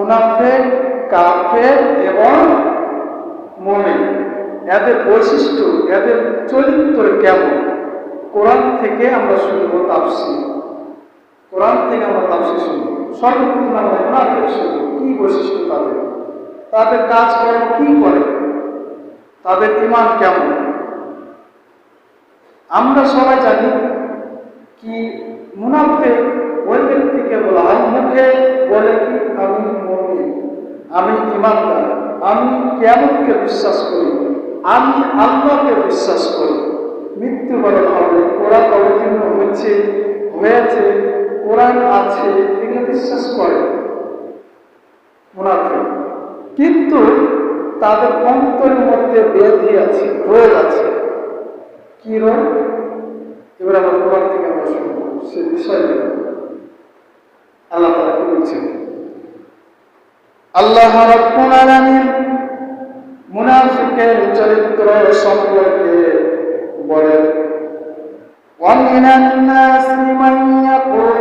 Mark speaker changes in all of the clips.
Speaker 1: মুনাফিক, কাফের এবং মুমিন, এদের বৈশিষ্ট্য, এদের চরিত্র কেমন, কোরআন থেকে আমরা শুনবো তাফসীর। কোরআন থেকে আমরা তাফসীর শুনবো। সর্বপ্রথম আমরা মুনাফিক শুনবো, কি বৈশিষ্ট্য তাদের, তাদের কাজকর্ম কি করে, তাদের ঈমান কেমন। আমরা সবাই জানি কি মুনাফিক ওই ব্যক্তিকে বলা হয়, মুখে বলে কি আমি মুমিন, আমি ঈমানদার, আমি কিয়ামতকে বিশ্বাস করি, আমি আল্লাহকে বিশ্বাস করি, মৃত্যুবরণ হবে, কোরআন অবতীর্ণ হয়েছে, কোরআন আছে, এগুলো বিশ্বাস করে মুনাফিক। কিন্তু তাদের অন্তরের মধ্যে ব্যাধি আছে, রোগ আছে। কি রোগ? এবার আমরা কোরআন থেকে আমরা শুনবো সে বিষয়ে। আল্লাহ তাআলা কি বলছেন? আল্লাহ রাব্বুল আলামিন মুনাফিকের চরিত্র সম্পর্কে বলেন, وَمِنَ النَّاسِ مَن يَقُولُ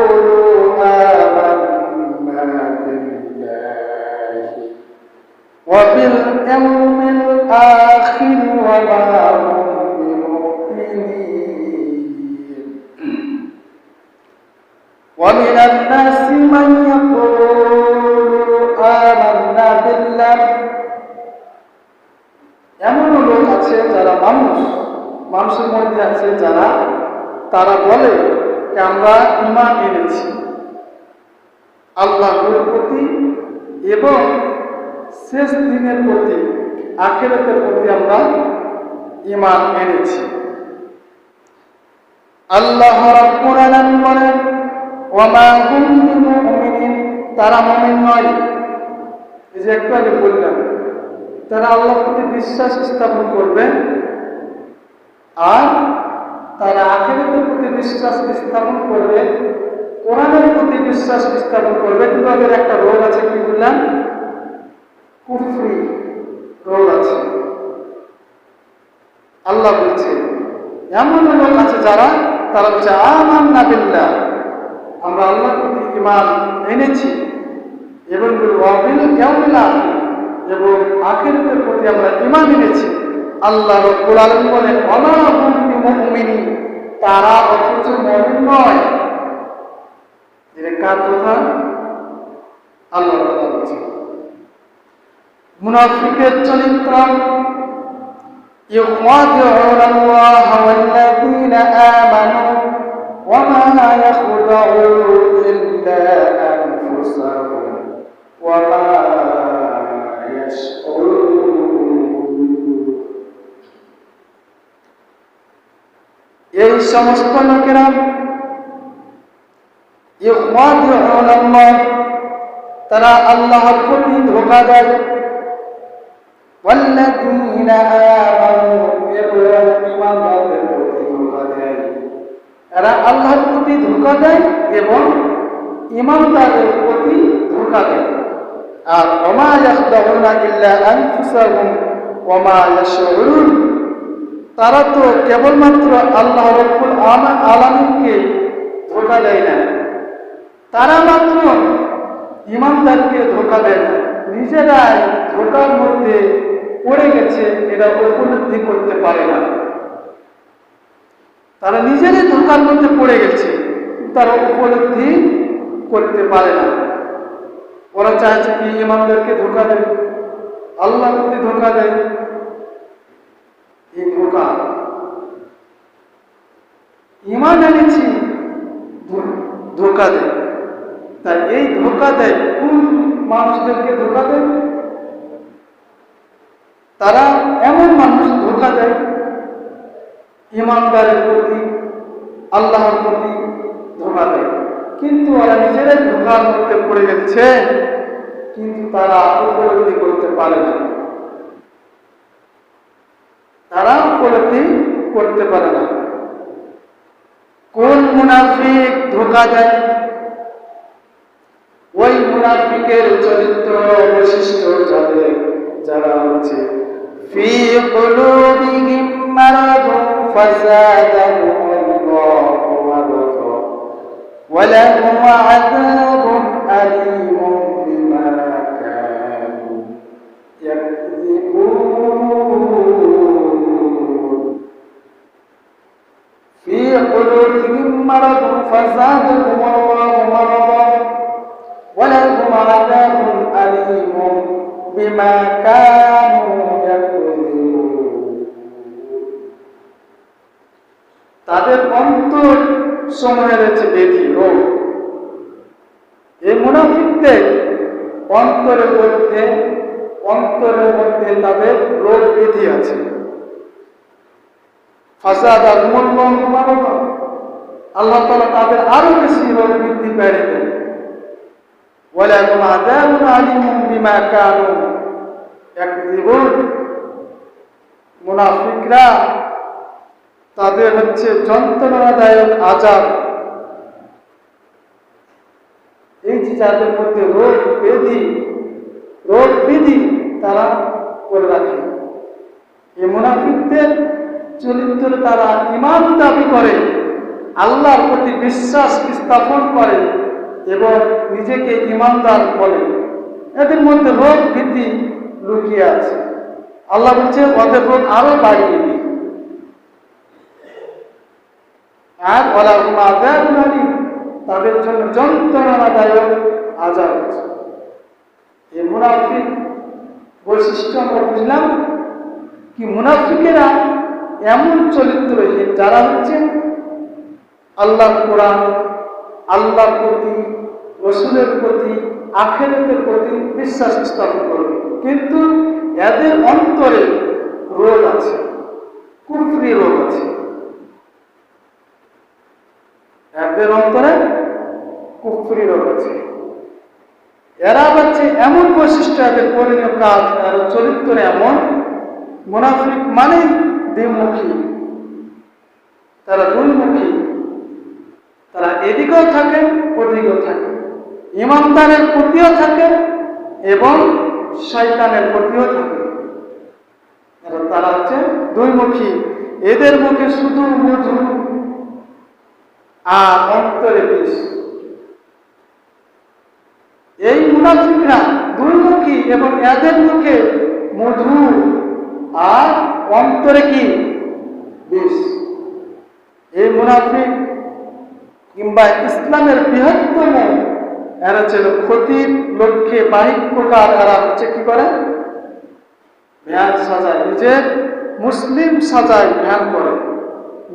Speaker 1: آمَنَّا بِاللَّهِ وَبِالْيَوْمِ الْآخِرِ وَمَا هُم بِمُؤْمِنِينَ وَمِنَ النَّاسِ مَن يَقُولُ آمَنَّا بِاللَّهِ, এমন লোক আছে যারা মানুষের মধ্যে আছে যারা তারা বলে যে আমরা ঈমান এনেছি আল্লাহর প্রতি এবং শেষ দিনের প্রতি, আখিরাতের প্রতি আমরা ঈমান এনেছি। আল্লাহ রাব্বুল আলামিন বলেন, ওয়ামা হুম বিমুমিনিন, তারা মুমিন নয়। এই যে একটু আগে বললাম, তারা আল্লাহর প্রতি বিশ্বাস স্থাপন করবে আর তারা আখিরাতের প্রতি বিশ্বাস স্থাপন করবে, কোরআনের প্রতি বিশ্বাস স্থাপন করবে, কিন্তু তাদের একটা রোগ আছে। কি বললাম? কুফরি রোগ আছে। আল্লাহ বলছে এমন লোক আছে যারা তারা বলছে আমান্না বিল্লাহ, আমরা আল্লাহর প্রতি ঈমান এনেছি এবং ওয়াবিল ইয়াউমিল আখির, এবং আখিরাতের প্রতি আমরা ঈমান এনেছি। আল্লাহ রাব্বুল আলামিন বলেন ওয়ামা হুম বিমুমিনিন, তারা অথচ মুমিন নয়। এটা কার কথা? আল্লাহ তাআলা বলছেন। মুনাফিকের চরিত্র, ইউখাদিউনা আল্লাহ ওয়াল্লাযীনা আমানু ওয়ামা ইয়াখদাউনা ইল্লা আনফুসাহুম ওয়ামা এই সমস্ত লোকেরা ইউখাদিউনা আল্লাহ, তারা আল্লাহর প্রতি ধোঁকা দেয়, ওয়াল্লাযীনা আমানু, এবং ঈমানদারদের প্রতি ধোঁকা দেয়। এরা আল্লাহর প্রতি ধোঁকা দেয় এবং ঈমানদারদের প্রতি ধোঁকা দেয়। আর ওমা ইয়াখদাউনা ইল্লা আনফুসাহুম ওয়ামা ইয়াশউরুন, তারা তো কেবলমাত্র আল্লাহ রাব্বুল আলামিনকে ধোঁকা দেয় না, তারা মাত্র ঈমানদারকে ধোঁকা দেয় না, নিজেরাই ধোঁকার মধ্যে পড়ে গেছে, এরা উপলব্ধি করতে পারে না। তারা নিজেরাই ধোঁকার মধ্যে পড়ে গেছে, তারা উপলব্ধি করতে পারে না। ওরা চাইছে কি ঈমানদারকে ধোঁকা দেয়, আল্লাহর প্রতি ধোঁকা দেয়। এই ধোঁকা, ঈমান এনেছি ধোঁকা দেয়। তাই এই ধোঁকা দেয় কোন মানুষদেরকে ধোঁকা দেয়? তারা এমন মানুষ ধোঁকা দেয় ঈমানদারের প্রতি, আল্লাহর প্রতি ধোঁকা দেয়, কিন্তু ওরা নিজেরাই ধোঁকার মধ্যে পড়ে গেছে, কিন্তু তারা উপলব্ধি করতে পারে না, তারা উপলব্ধি করতে পারে না। কোন মুনাফিক ধোঁকা দেয়? ওই মুনাফিকের চরিত্র বৈশিষ্ট্য যারা হচ্ছে ফি কুলুবিহিম মারাদুন ফাযাদাহুমুল্লাহু মারাদা ওয়া লাহুম আযাবুন আলীমুন বিমা قلوبهم مرض فزادهم الله مرضا ولهم عذاب أليم بما كانوا يكذبون তাদের অন্তর সময়ে রয়েছে ব্যাধি রোগ। এই মুনাফিকদের অন্তরের মধ্যে তাদের রোগ ব্যাধি আছে। ফাসাদাহুমুল্লাহু মারাদা, আল্লাহ তাআলা তাদের আরো বেশি রোগ বৃদ্ধি করে দেন। ওয়ালাহুম আযাবুন আলীমুম বিমা কানু ইয়াকযিবুন, মুনাফিকরা তাদের হচ্ছে যন্ত্রণাদায়ক আযাব। এই যে যাদের মধ্যে রোগ ব্যাধি তারা করে রাখে, এই মুনাফিকদের চরিত্রে তারা ঈমান দাবি করে, আল্লাহর প্রতি বিশ্বাস স্থাপন করে এবং নিজেকে ঈমানদার বলে। এদের মধ্যে রোগ ভীতি লুকিয়ে আছে। আল্লাহ বলছে ওদের রোগ আরো বাড়িয়ে দিই। আর ওয়ালাহুম আযাবুন আলীম, তাদের জন্য যন্ত্রণাদায়ক আযাব আছে। এই মুনাফিক বৈশিষ্ট্য আমরা বুঝলাম কি, মুনাফিকেরা এমন চরিত্রহীন যারা হচ্ছে আল্লাহর কোরআন, আল্লাহর প্রতি, রাসূলের প্রতি, আখিরাতের প্রতি বিশ্বাস স্থাপন করবে, কিন্তু এদের অন্তরে রোগ আছে, কুফরি রোগ আছে। এদের অন্তরে কুফরি রোগ আছে। এরা হচ্ছে এমন বৈশিষ্ট্য, এদের করণীয় কাজ, এর চরিত্র এমন। মুনাফিক মানে দ্বিমুখী, তারা দুইমুখী, তারা এদিকেও থাকে ওদিকেও থাকে, ঈমানদারের প্রতিও থাকে এবং শয়তানের প্রতিও থাকে। তারা হচ্ছে দুইমুখী। এদের মুখে শুধু মধু আর অন্তরে বিষ। এই মুনাফিকরা দুইমুখী এবং এদের মুখে মধু আর অন্তরে কি বিষ। এই মুনাফিক কিংবা ইসলামের বৃহত্তম এরা ছিল ক্ষতির লক্ষ্যে বাহিক প্রকার এরা হচ্ছে কি করে, ধ্যান সাজায়, নিজের মুসলিম সাজায় ধ্যান করে,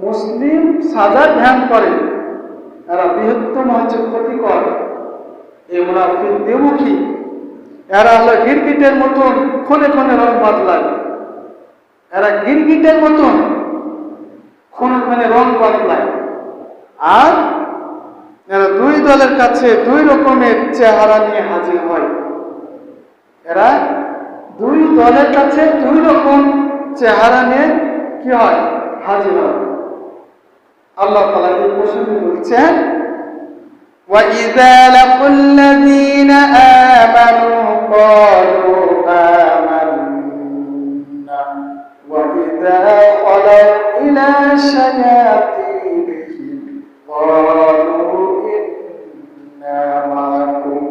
Speaker 1: মুসলিম সাজায় ধ্যান করে। এরা বৃহত্তম হচ্ছে ক্ষতিকর। এই মুনাফিক দ্বিমুখী, এরা হলো গিরগিটের মতন ক্ষণে ক্ষণে রং বদলায়। এরা গিরগিটের মতন ক্ষণে ক্ষণে রং বদলায়। আর এরা দুই দলের কাছে দুই রকমের চেহারা নিয়ে হাজির হয়। এরা দুই দলের কাছে দুই রকম চেহারা নিয়ে কি হয়, হাজির হয়। আল্লাহ তাআলা এই প্রসঙ্গে বলছেন, وَإِذَا لَقُوا الَّذِينَ آمَنُوا قَالُوا آمَنَّا وَإِذَا خَلَوْا إِلَى شَيَاطِينِهِمْ قَالُوا إِنَّا مَعَكُمْ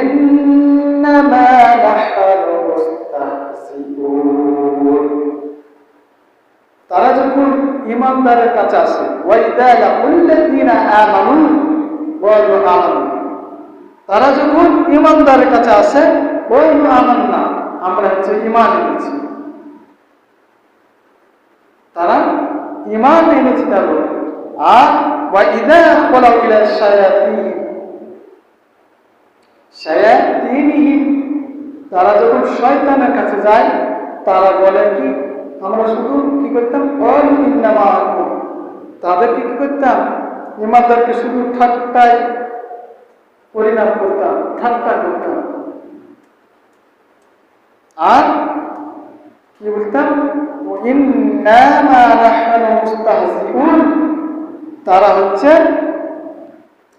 Speaker 1: إِنَّمَا نَحْنُ مُسْتَهْزِئُونَ। তারা যখন ঈমানদারের কাছে আসে, ওয়াইদা লাকুল্লাযিনা আমানু ওয়ালু আমানু, তারা যখন ঈমানদারের কাছে আসে, ওয়ালু আমান্না, আমরা হচ্ছে ঈমান এনেছি, তারা ঈমান এনেছি তা বলে। আর ওয়াইদা খালাউ ইলা শায়াতিনহিম, তারা যখন শয়তানের কাছে যায়, তারা বলে কি, আমরা শুধু কি করতাম, তাদেরকে কি করতাম, ঈমানদারকে শুধু ঠাট্টায় পরিণাম করতাম, ঠাট্টা করতাম। আর কি বলতাম, ইন্নামা নাহনু মুস্তাহজিউন, তারা হচ্ছে,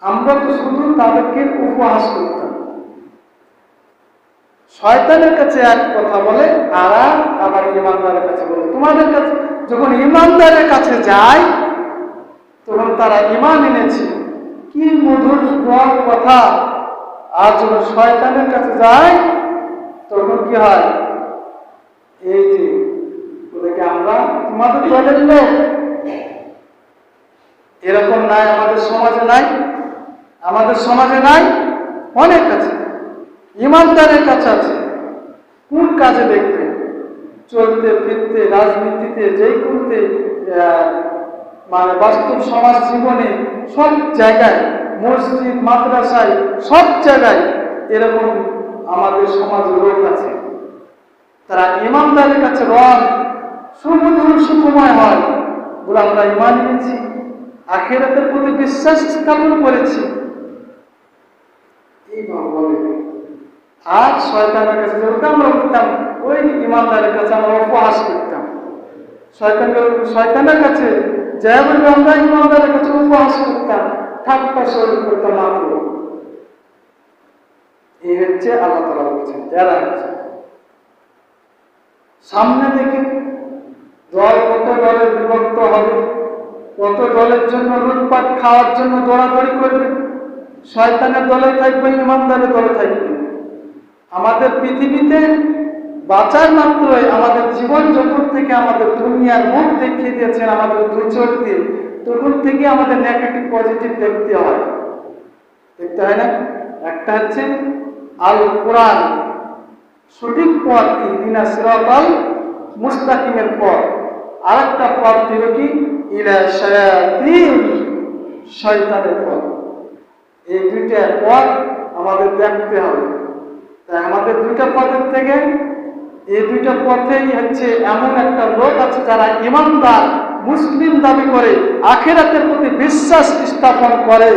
Speaker 1: আমরা তো শুধু তাদেরকে উপহাস করতাম। শয়তানের কাছে এক কথা বলে, আর আবার ঈমানদারের কাছে বলে। তোমাদের কাছে যখন ঈমানদারের কাছে যায়, তখন তারা ঈমান এনেছি, কি মধুর কথা। আর যখন শয়তানের কাছে যায়, তখন কি হয়, এই যে ওদেরকে আমরা তোমাদের দলের লোক, এরকম নাই আমাদের সমাজে, নাই আমাদের সমাজে, নাই অনেক আছে, ইমানদারের কাছে আছে। কোন কাজে দেখবে, চলতে ফিরতে, রাজনীতিতে, যেই করতে, মানে বাস্তব সমাজ জীবনে সব জায়গায়, মসজিদ মাদ্রাসায় সব জায়গায় এরকম আমাদের সমাজে লোক আছে। তারা ইমানদারের কাছে রন সুমধুর সুখময় হয় বলে আমরা ইমান এনেছি, আখিরাতের প্রতি বিশ্বাস স্থাপন করেছি, এইভাবে বলে। আর শয়তানের কাছে যেতাম, আমরা উঠতাম, ওই ইমানদারের কাছে আমরা উপহাস করতাম। শয়তানের কাছে যাই বলবে আমরা ইমানদারের কাছে উপহাস করতাম, ঠাট্টা স্বরূপ করতাম মাত্র। এই হচ্ছে আল্লাহ তাআলা বলছেন এরা হচ্ছে। সামনে দেখে দল কত দলে বিভক্ত হবে, কত দলের জন্য লুটপাট খাওয়ার জন্য দৌড়াদৌড়ি করবে। শয়তানের দলে থাকবে, ইমানদারের দলে থাকবে। আমাদের পৃথিবীতে বাঁচার মাত্রই আমাদের জীবন যখন থেকে আমাদের দুনিয়ার মুখ দেখিয়ে দিয়েছেন আমাদের দুই চোখ দিয়ে, তখন থেকে আমাদের নেগেটিভ পজিটিভ দেখতে হয় না। একটা হচ্ছে আল কোরআন, সঠিক পথ, ইহদিনা সিরাতাল মুস্তাকিমের পথ। আর একটা পথ দিল কি, ইলা শায়াতিন, শয়তানের পথ। এই দুইটা পথ আমাদের দেখতে হবে। তাই আমাদের দুইটা পথের থেকে এই দুইটা পথেই হচ্ছে এমন একটা লোক আছে যারা ইমানদার মুসলিম দাবি করে, আখিরাতের প্রতি বিশ্বাস স্থাপন করে,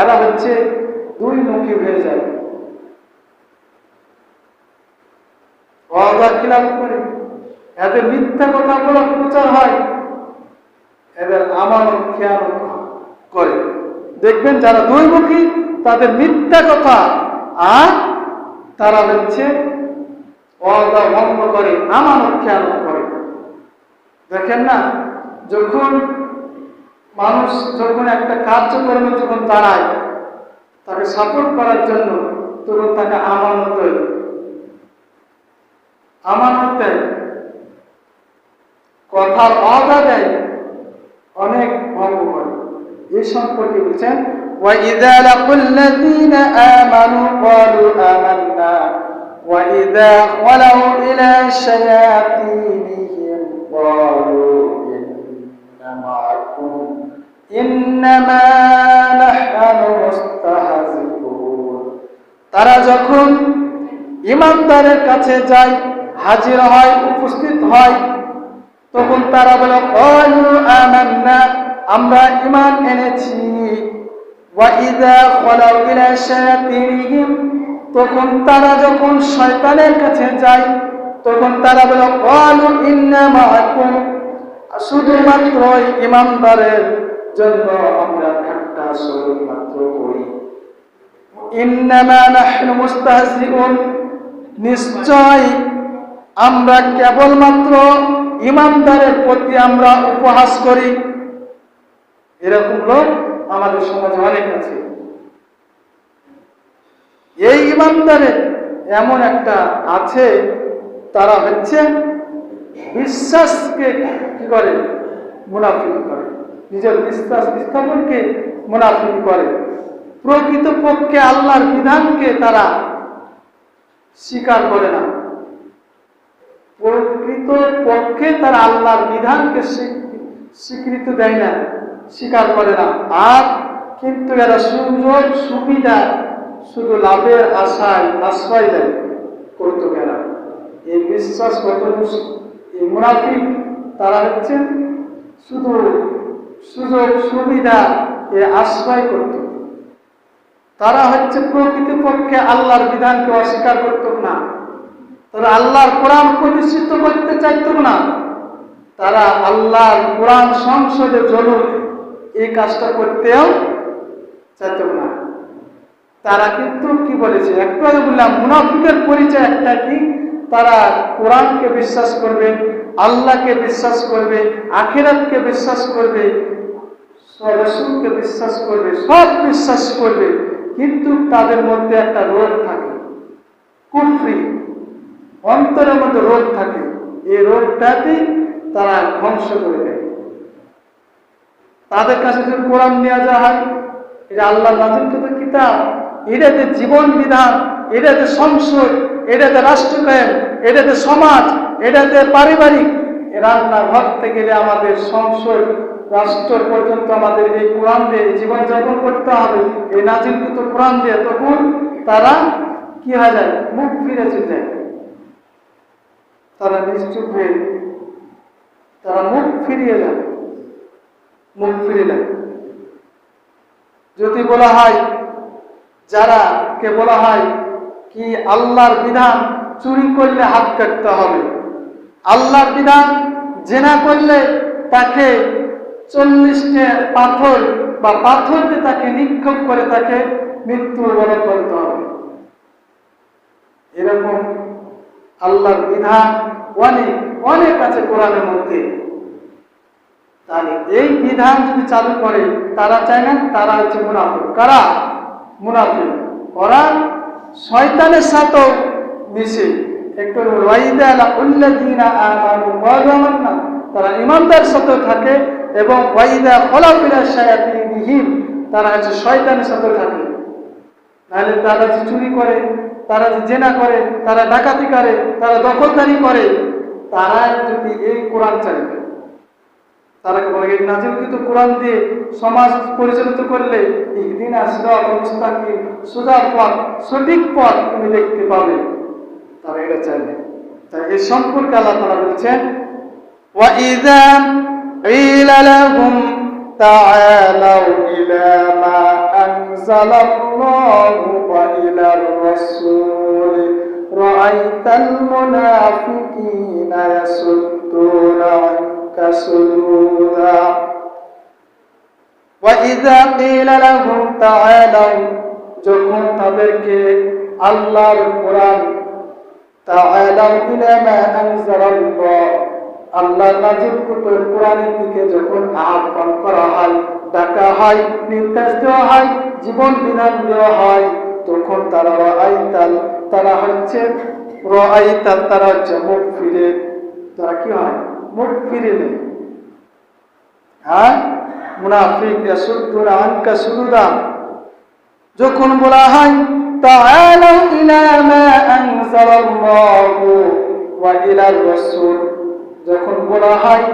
Speaker 1: এরা হচ্ছে দুই মুখী হয়ে যায়, ওয়াদা খিলাফ করে, এদের মিথ্যা কথা বলা প্রচার হয়, এদের আমানত খেয়ানত করে। দেখবেন যারা দুইমুখী তাদের মিথ্যা কথা, আর তারা হচ্ছে ওয়াদা ভঙ্গ করে, আমানত খেয়ানত করে। দেখেন না, যখন মানুষ যখন একটা কার্যক্রমে যখন দাঁড়ায় তাকে সাপোর্ট করার জন্য, তখন তাকে আমানত দেয়, কথার ওয়াদা দেয়, অনেক ভঙ্গ করে। এই সম্পর্কে বলছেন وَإِذَا لَقُوا الَّذِينَ آمَنُوا قَالُوا آمَنَّا وَإِذَا خَلَوْا إِلَى شَيَاطِينِهِمْ قَالُوا إِنَّا مَعَكُمْ إِنَّمَا نَحْنُ مُسْتَهْزِئُونَ। তারা যখন ইমানদারের কাছে যায়, হাজির হয়, উপস্থিত হয়, তখন তারা বলে ক্বালু আমান্না, আমরা ঈমান এনেছি। ওয়া ইযা খালাউ ইলা শায়াতিনিহিম, তখন তারা যখন শয়তানের কাছে যায়, তখন তারা বলে ক্বালু ইন্না মাআকুম, শুধুমাত্র ঈমানদারের জন্য আমরা ঠাট্টা স্বরূপ মাত্র করি। ইন্নামা নাহনু মুস্তাহজিউন, নিশ্চয় আমরা কেবলমাত্র ইমানদারের প্রতি আমরা উপহাস করি। এরকম লোক আমাদের সমাজে অনেক আছে। এই ইমানদারের এমন একটা আছে, তারা হচ্ছে বিশ্বাসকে কি করে, মুনাফিক করে, নিজের বিশ্বাস স্থাপনকে মুনাফিক করে। প্রকৃতপক্ষে আল্লাহর বিধানকে তারা স্বীকার করে না, প্রকৃত পক্ষে তারা আল্লাহর বিধানকে স্বীকৃতি দেয় না, স্বীকার করে না। আর কিন্তু এরা সুযোগ সুবিধা শুধু লাভের আশায় আশ্রয় দেয় করতো এরা। এই বিশ্বাসগত এই মুনাফিক তারা হচ্ছে শুধু সুযোগ সুবিধা এ আশ্রয় করত। তারা হচ্ছে প্রকৃতপক্ষে আল্লাহর বিধানকে অস্বীকার করত না, তারা আল্লাহর কোরআন প্রতিষ্ঠিত করতে চাইত না, তারা আল্লাহর কোরআন সংসদে চলুক এই কাজটা করতেও চাইত না। তারা কিন্তু কি বলেছে, একটু আগে বললাম মুনাফিকের পরিচয় একটা কি, তারা কোরআনকে বিশ্বাস করবে, আল্লাহকে বিশ্বাস করবে, আখিরাতকে বিশ্বাস করবে, রাসূলকে বিশ্বাস করবে, সব বিশ্বাস করবে, কিন্তু তাদের মধ্যে একটা রোগ থাকে, কুফরি, অন্তরের মধ্যে রোগ থাকে। এই রোগটাকে তারা ধ্বংস করে দেয়। তাদের কাছে যদি কোরআন নিয়ে যাওয়া হয়, এটা আল্লাহর নাযিলকৃত কিতাব, এটাতে জীবন বিধান, এটাতে সংসদ, এটাতে রাষ্ট্রকায়ন, এটাতে সমাজ, এটাতে পারিবারিক, রান্নাঘর থেকে আমাদের সংসদ রাষ্ট্র পর্যন্ত আমাদের এই কোরআন দিয়ে জীবনযাপন করতে হবে, এই নাযিলকৃত কোরআন দিয়ে, তখন তারা কি হয়ে যায়? মুখ ফিরে চলে যায়, তারা নিশ্চুপ হয়ে তারা মুখ ফিরিয়ে যায়, মুখ ফিরে যায়। যদি বলা হয়, যারা কে বলা হয় কি আল্লাহর বিধান চুরি করলে হাত কাটতে হবে, আল্লাহর বিধান জেনা করলে তাকে 40টা পাথর বা পাথর দিয়ে তাকে নিক্ষেপ করে তাকে মৃত্যুবরণ করতে হবে, এরকম আল্লাহর বিধান অনেক অনেক আছে কোরআনের মধ্যে। তাহলে এই বিধান যদি চালু করে, তারা চায় না, তারা হচ্ছে মুনাফিক। কারা? মুনাফিক। ওরা শয়তানের সাথেও মিশে, একটু তারা ইমানদার সাথেও থাকে, এবং তারা হচ্ছে শয়তানের সাথেও থাকে। নাহলে তারা যে চুরি করে, তারা যে জেনা করে, তারা ডাকাতি করে, তারা দখলদারি করে, তারা যদি এই কোরআন চাইবে, তারা বলে এই নাযিলকৃত কোরআন দিয়ে সমাজ পরিচালিত করলে ইহদিনা সিরাতাল মুস্তাকিম, সোজা পথ, সঠিক পথ তুমি দেখতে পাবে, তারা এটা চাইবে। তাই এই সম্পর্কে আল্লাহ তাআলা বলছেন, ওয়া ইযা ক্বিলা লাহুম তাআলাউ ইলা মা আনজালাল্লাহু ওয়া ইলার রাসূল রাআইতাল মুনাফিকিনা ইয়াসুদ্দুনা আনকা সুদুদা। ওয়া ইযা ক্বিলা লাহুম তাআলাউ, যখন তাদেরকে আল্লাহর কোরআন, তাআলাউ ইলা মা আনজালাল্লাহ, আল্লাহর নাযিলকৃত কোরআনের দিকে যখন আহ্বান করা হয়, ডাকা হয়, নির্দেশ দেওয়া হয়, জীবন বিধান দেওয়া হয়, তখন তারা তারা হচ্ছে মুখ ফিরে, তারা কি হয়? মুখ ফিরে নেয়। হ্যাঁ, মুনাফিক ইয়াসুদ্দুনা আনকা সুদুদা। যখন বলা হয় তাআলাউ ইলা মা আনজালাল্লাহু ওয়া ইলার রাসূল, যখন বলা হয়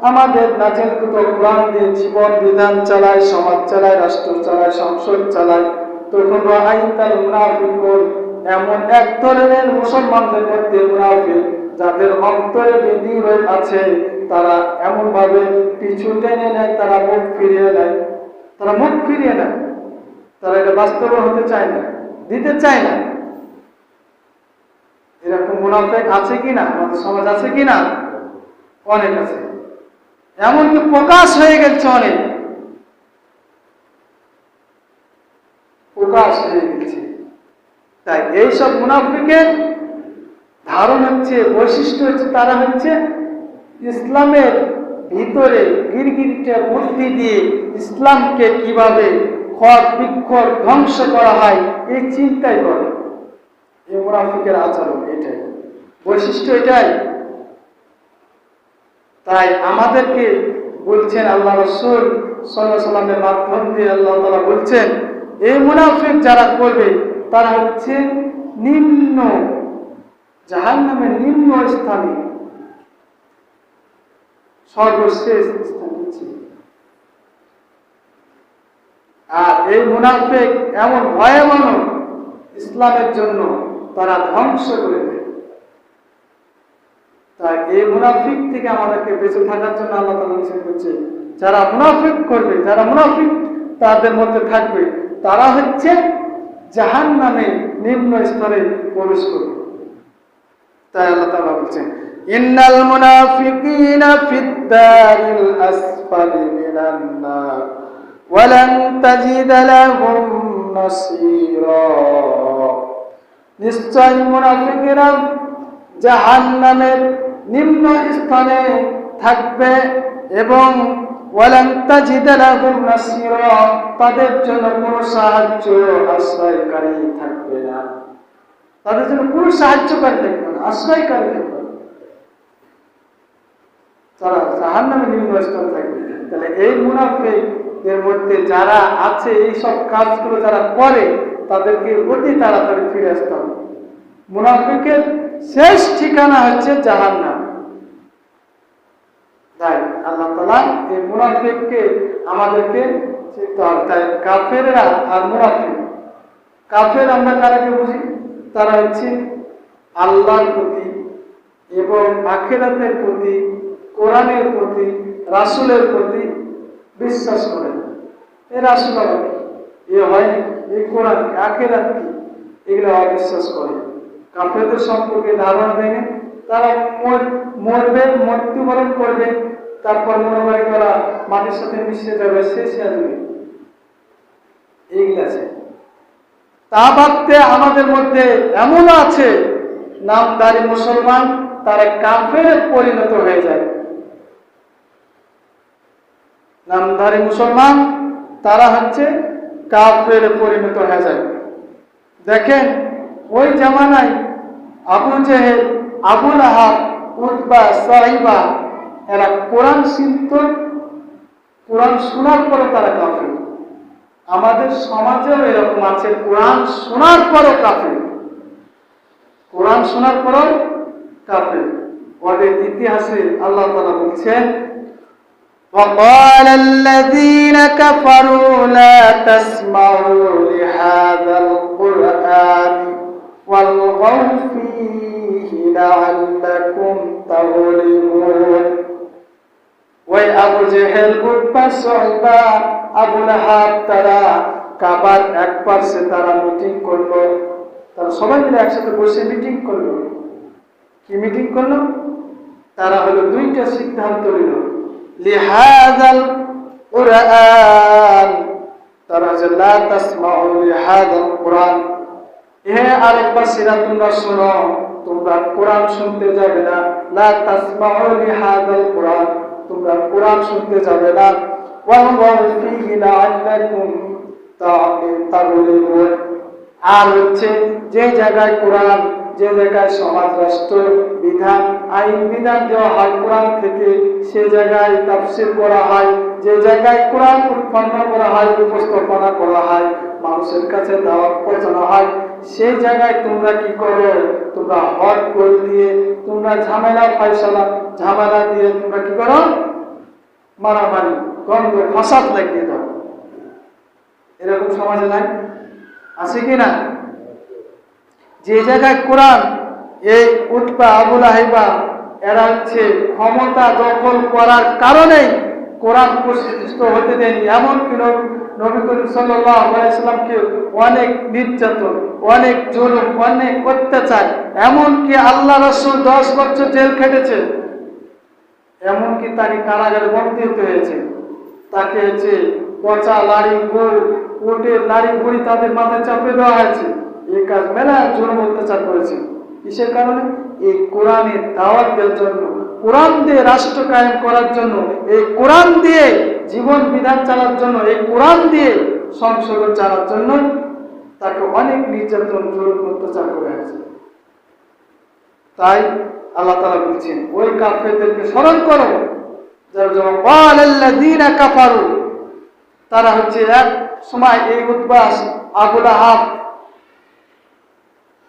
Speaker 1: আমাদের নাযিলকৃত কোরআন দিয়ে জীবন বিধান চালায়, সমাজ চালায়, রাষ্ট্র চালায়, সংসদ চালায়, তখন রাআইতাল মুনাফিকুন, এমন এক ধরনের মুসলমানদের মধ্যে মুনাফিক যাদের অন্তরে বিদ্রোহ আছে, তারা এমন ভাবে পিছু টেনে নেয়, তারা মুখ ফিরিয়ে নেয়, তারা মুখ ফিরিয়ে নেয়, তারা এটা বাস্তব হতে চায় না, দিতে চায় না। এরকম মুনাফিক আছে কিনা আমাদের সমাজ? আছে কিনা? অনেক আছে, এমনকি প্রকাশ হয়ে গেছে, অনেক প্রকাশ হয়ে গেছে। তাই এইসব মুনাফিকের ধারণ হচ্ছে, বৈশিষ্ট্য হচ্ছে, তারা হচ্ছে ইসলামের ভিতরে গিরগিরটা বুদ্ধি দিয়ে ইসলামকে কিভাবে খড় বিক্ষর ধ্বংস করা হয় এই চিন্তাই করে। এই মুনাফিকের আচরণ এটাই, বৈশিষ্ট্য এটাই। তাই আমাদেরকে বলছেন আল্লাহ রাসূল সাল্লাল্লাহু আলাইহি ওয়াসাল্লামের মাধ্যম দিয়ে আল্লাহ তাআলা বলছেন, এই মুনাফিক যারা করবে তারা হচ্ছে নিম্ন জাহান্নামের নিম্ন স্থানে, সর্বশেষ স্থানে ছিল। আর এই মুনাফিক এমন ভয়াবহ, ইসলামের জন্য তারা ধ্বংস করে দেয়। তাই এই মুনাফিক থেকে আমাদেরকে বেঁচে থাকার জন্য আল্লাহ তাআলা নিষেধ করছে, যারা মুনাফিক করবে, যারা মুনাফিক তাদের মধ্যে থাকবে, তারা হচ্ছে জাহান্নামে নিম্ন স্তরে প্রবেশ করবে। তাই আল্লাহ তাআলা বলছেন, ইন্নাল মুনাফিকিনা ফিদ দারিল আসফালি মিনান নার ওয়া লান তাজিদ লাহুম নাসীরা। নিশ্চয় মুনাফিকেরা জাহান্নামের নিম্ন স্থানে থাকবে, এবং ওয়ালান তাজিদ লাহুম নাসীরা, তাদের জন্য কোনো সাহায্য আশ্রয়কারী থাকবে না, তাদের জন্য কোনো সাহায্যকারী থাকবে না, আশ্রয়কারী থাকবে না। তারা জাহান্নামে নিম্ন স্তরে থাকবে। তাহলে এই মুনাফিকদের মধ্যে যারা আছে, এই সব কাজগুলো যারা করে, তাদেরকে অতি তাড়াতাড়ি ফিরে আসতে হবে। মুনাফিকের শেষ ঠিকানা হচ্ছে জাহান্নাম। তাই আল্লাহ তাআলা এই মুনাফিককে আমাদেরকে চিনতে হবে। তাই কাফেররা আর মুনাফিক, কাফের আমরা কারাকে বুঝি? তারা হচ্ছে আল্লাহর প্রতি এবং আখিরাতের প্রতি, কোরআনের প্রতি, রাসূলের প্রতি বিশ্বাস করে। এই রাসূল আবার কি, এ হয় নাকি, এই কোরআন কি, আখিরাত কি, এগুলো অবিশ্বাস করে। কাফেরদের সম্পর্কে ধারণা ভেঙে তারা মরবে, মৃত্যুবরণ করবে, তারপর মনে করে তারা মাটির সাথে মিশে যাবে, শেষ হয়ে যাবে। এইগুলো আছে। তা বাদতে আমাদের মধ্যে এমন আছে নামদারি মুসলমান, তারা কাফেরে পরিণত হয়ে যায়। নামধারী মুসলমান তারা হচ্ছে কাফেরে পরিণত হয়ে যায়। দেখেন ওই জামানায় আবু জেহেল, আবু লাহাব, উতবা, সাইবা এরা কোরআন শিখত, কোরআন শোনার পরে তারা কাফের। আমাদের সমাজেও এরকম আছে, কোরআন শোনার পরও কাফের, কোরআন শোনার পরও কাফের। ওদের ইতিহাসে আল্লাহ তাআলা বলছেন, وقال الذين كفروا لا تسمعوا لهذا القرآن والغوا فيه لعلكم تغلبون। ওই আবু জেহেল, উতবা, সাইবা, আবু লাহাব তারা কাবার এক পাশে তারা মিটিং করলো। তারা সবাই মিলে একসাথে বসে মিটিং করলো। কি মিটিং করলো? তারা হলো দুইটা সিদ্ধান্ত নিল। লিহাযাল কুরআন, তারা যে লা তাসমাউ লিহাযাল কুরআন, হে আরববাসীরা তোমরা শোনো, তোমরা কোরআন শুনতে যাবে না। লা তাসমাউ লিহাযাল কুরআন, তোমরা কোরআন শুনতে যাবে না। ওয়ালগাউ ফীহি লাআল্লাকুম তাগলিবুন। আর হচ্ছে যে জায়গায় কোরআন, যে জায়গায় সমাজ, রাষ্ট্র বিধান, আইন বিধান দেওয়া হয় কোরআন থেকে, সে জায়গায় তাফসীর করা হয়, যে জায়গায় কোরআন উৎপন্ন করা হয়, উপস্থাপনা করা হয়, মানুষের কাছে দাওয়াত পৌঁছানো হয়, সেই জায়গায় তোমরা কি করো? তোমরা হট গোল দিয়ে, তোমরা ঝামেলা ফায়সালা, ঝামেলা দিয়ে তোমরা কি করো? মারামারি, গন্ধ, ফাসাদ লাগিয়ে দাও। এরকম সমাজে নাই? আছে কি না? যে জায়গায় কোরআন, এই উতবা, আবু লাহাব এরা হচ্ছে ক্ষমতা দখল করার কারণেই কোরআন প্রতিষ্ঠিত হতে দেয়নি। এমনকি নবী করিম সাল্লাল্লাহু আলাইহি সাল্লামকে অনেক নির্যাতন, অনেক জুলুম, অনেক অত্যাচার, এমনকি আল্লাহ রাসূল 10 বছর জেল খেটেছে, এমনকি তাকে কারাগারে বন্দী হতে হয়েছে। তাকে হচ্ছে পচা লাড়ি, উটের নাড়ি ভুড়ি তাদের মাথায় চাপিয়ে দেওয়া হয়েছে। এই কাজ মেলা জুলুম অত্যাচার করেছে। কিসের কারণে? এই কোরআনের দাওয়াত দেওয়ার জন্য, কোরআন দিয়ে রাষ্ট্র কায়েম করার জন্য, এই কোরআন দিয়ে জীবন বিধান চালার জন্য, এই কোরআন দিয়ে সংশোধন চালার জন্য তাকে অনেক নির্যাতন, জুলুম অত্যাচার করে আছে। তাই আল্লাহ তাআলা বলছেন, ওই কাফেরদেরকে স্মরণ করো যারা যেমন ওয়ালাল্লাযীনা কাফারু, তারা হচ্ছে এক সময় এই উতবা, আবু লাহাব,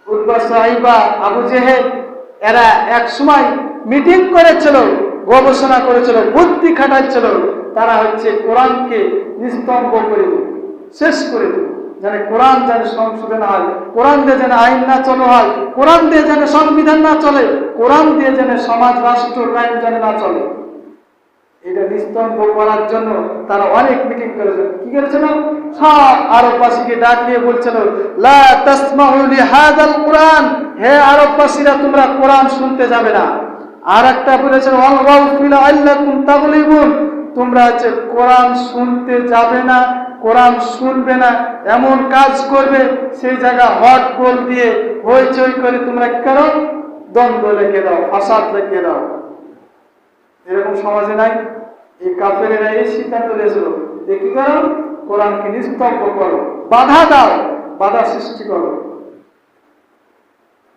Speaker 1: উতবা, সাইবা, আবু জেহেল এরা এক সময় মিটিং করেছিল, গবেষণা করেছিল, বুদ্ধি খাটাচ্ছিল। তারা হচ্ছে কোরআনকে নিস্তম্ভ করে দিল, শেষ করে দিল, যেন কোরআন যেন সংশোধন হয়, কোরআন দিয়ে যেন আইন না চলা হয়, কোরআন দিয়ে যেন সংবিধান না চলে, কোরআন দিয়ে যেন সমাজ, রাষ্ট্র কায়েম যেন না চলে। এটা নিস্তম্ভ করার জন্য তারা অনেক মিটিং করেছিল। কি করেছিল? সব আরববাসীকে ডাকিয়ে বলছিল, লা তাসমাউ লিহাযাল কুরআন, হে আরববাসীরা তোমরা কোরআন শুনতে যাবে না। আর একটা বলেছেন, ওয়ালগাউ ফিহি লাআল্লাকুম তাগলিবুন, তোমরা হচ্ছে কোরআন শুনতে যাবে না, কোরআন শুনবে না, এমন কাজ করবে সেই জায়গা হট গোল দিয়ে হইচই করে তোমরা কি করো? দ্বন্দ্ব লেগে দাও, ফাসাদ লেগে দাও। এরকম সমাজে নাই? এই কাফেরেরা এই সিদ্ধান্ত নিয়েছিল, কি করো? কোরআনকে নিস্তব্ধ করো, বাধা দাও, বাধা সৃষ্টি করো।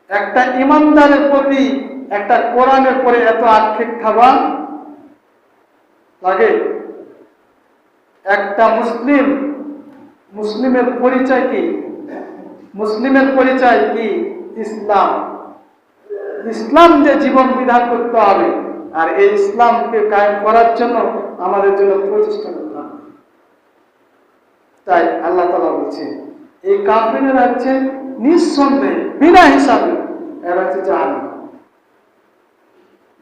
Speaker 1: একটা ইমানদারের প্রতি একটা কোরআনের পরে এত আক্ষেপ খাওয়া লাগে? একটা মুসলিমের পরিচয় কি? মুসলিমের পরিচয় কি? ইসলাম। ইসলাম দিয়ে জীবন বিধান করতে হবে, আর এই ইসলামকে কায়েম করার জন্য আমাদের জন্য প্রচেষ্টা করতে হবে। তাই আল্লাহ তাআলা বলছেন এই কাফিররা হচ্ছে নিঃসন্দেহে বিনা হিসাবে এরা হচ্ছে জাহান্নাম।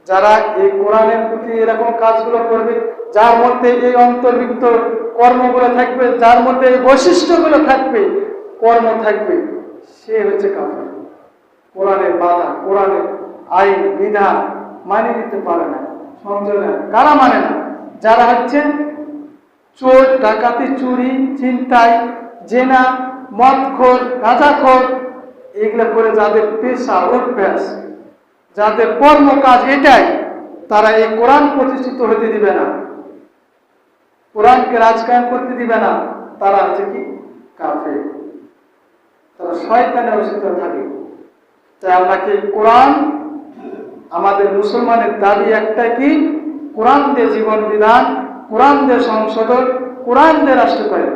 Speaker 1: যারা এই কোরআনের প্রতি এরকম কাজগুলো করবে, যার মধ্যে এই অন্তর্ভুক্ত কর্মগুলো থাকবে, যার মধ্যে এই বৈশিষ্ট্যগুলো থাকবে, কর্ম থাকবে, সে হচ্ছে কাফের। কোরআনের বাধা, কোরআনের আইন বিধান মানে নিতে পারে না, সংযমে কারা মানে না? যারা হচ্ছে চোর, ডাকাতি, চুরি, ছিনতাই, জেনা, মদখোর, গাঁজাখোর, এগুলো করে যাদের পেশা অভ্যাস, যাদের কর্ম কাজ এটাই, তারা এই কোরআন প্রতিষ্ঠিত হতে দিবে না, কোরআনকে রাজকায়ন করতে দিবে না, তারা হচ্ছে কি? কাফের। তারা শয়তানের বশীভূত থাকে। তাই আল্লাহকে কোরআন, আমাদের মুসলমানের দাবি একটা কি? কোরআন দিয়ে জীবন বিধান, কোরআন দিয়ে সংশোধন, কোরআন দিয়ে রাষ্ট্র কায়েম।